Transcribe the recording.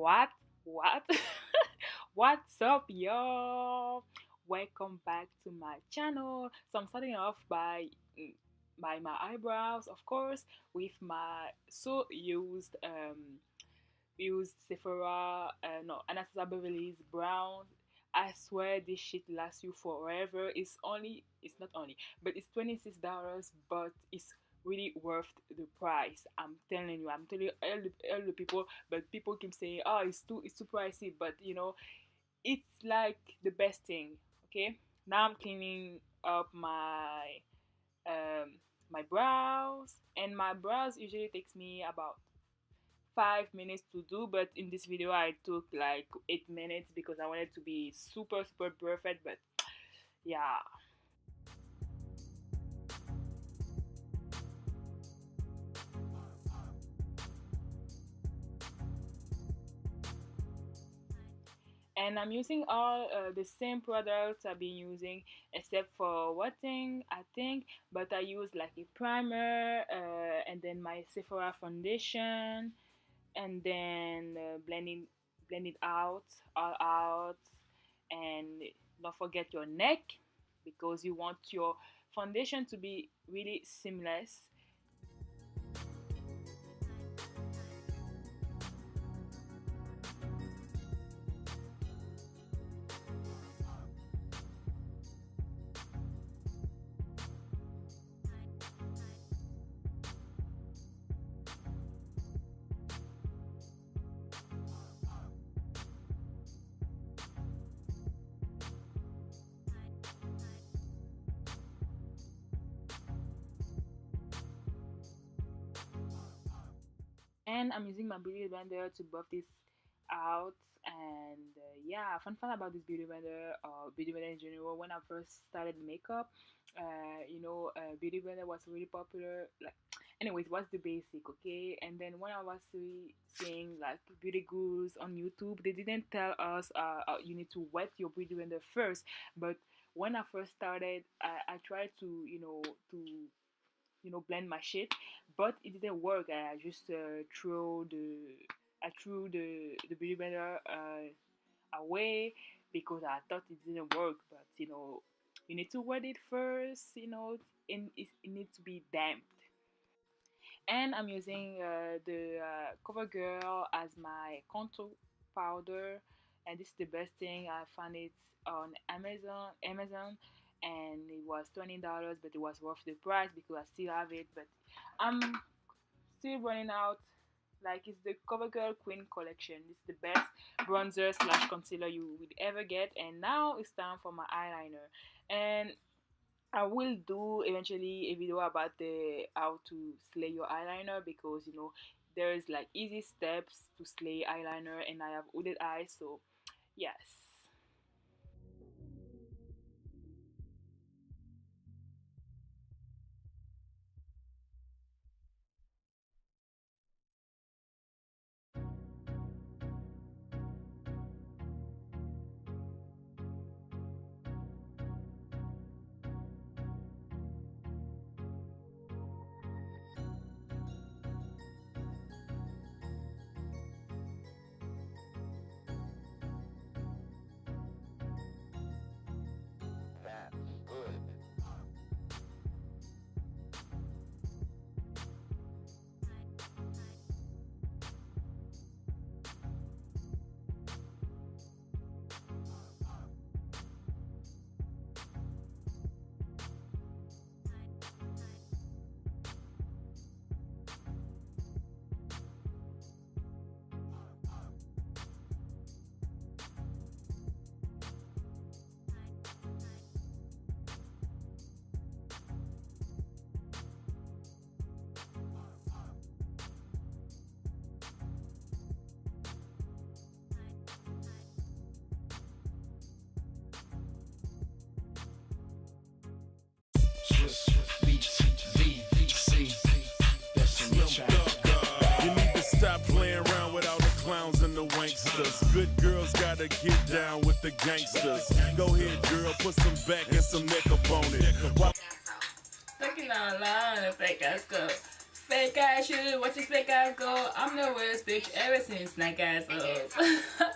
What? What? What's up, y'all? Welcome back to my channel. So I'm starting off by my eyebrows, of course, with my so used Sephora, no, Anastasia Beverly's brown. I swear this shit lasts you forever. It's not only, but it's $26, but it's really worth the price. I'm telling you, all the people, but people keep saying, oh, it's too pricey, but it's like the best thing. Okay, now I'm cleaning up um my brows, and my brows usually takes me about 5 minutes to do, but in this video I took like 8 minutes because I wanted to be super super perfect. But yeah. And I'm using all the same products I've been using, except for one thing I think. But I use like a primer, and then my Sephora foundation, and then blend it out, all out. And don't forget your neck, because you want your foundation to be really seamless. And I'm using my beauty blender to buff this out. And yeah, fun fact about this beauty blender, or beauty blender in general, when I first started makeup, beauty blender was really popular. Like, anyways, what's the basic? Okay. And then when I was seeing like beauty gurus on YouTube, they didn't tell us you need to wet your beauty blender first. But when I first started, I tried to blend my shit, but it didn't work. I just threw the beauty blender away because I thought it didn't work. But you need to wet it first, and it needs to be damped. And I'm using the CoverGirl as my contour powder, and this is the best thing. I found it on Amazon, and it was $20, but it was worth the price because I still have it. But I'm still running out. Like, it's the CoverGirl Queen collection. It's the best bronzer slash concealer you would ever get. And now it's time for my eyeliner. And I will do eventually a video about the how to slay your eyeliner, because there's like easy steps to slay eyeliner, and I have hooded eyes, so yes. That's good. Swiss Beats, VC, that's in the chat. You need to stop playing around with all the clowns and the wanksters. Good girls gotta get down with the gangsters. Go ahead, girl, put some back and some neck up on it. Fucking online, fake ass girl. fake ass shit, watch this fake ass go. I'm the worst bitch ever since Snake ass up.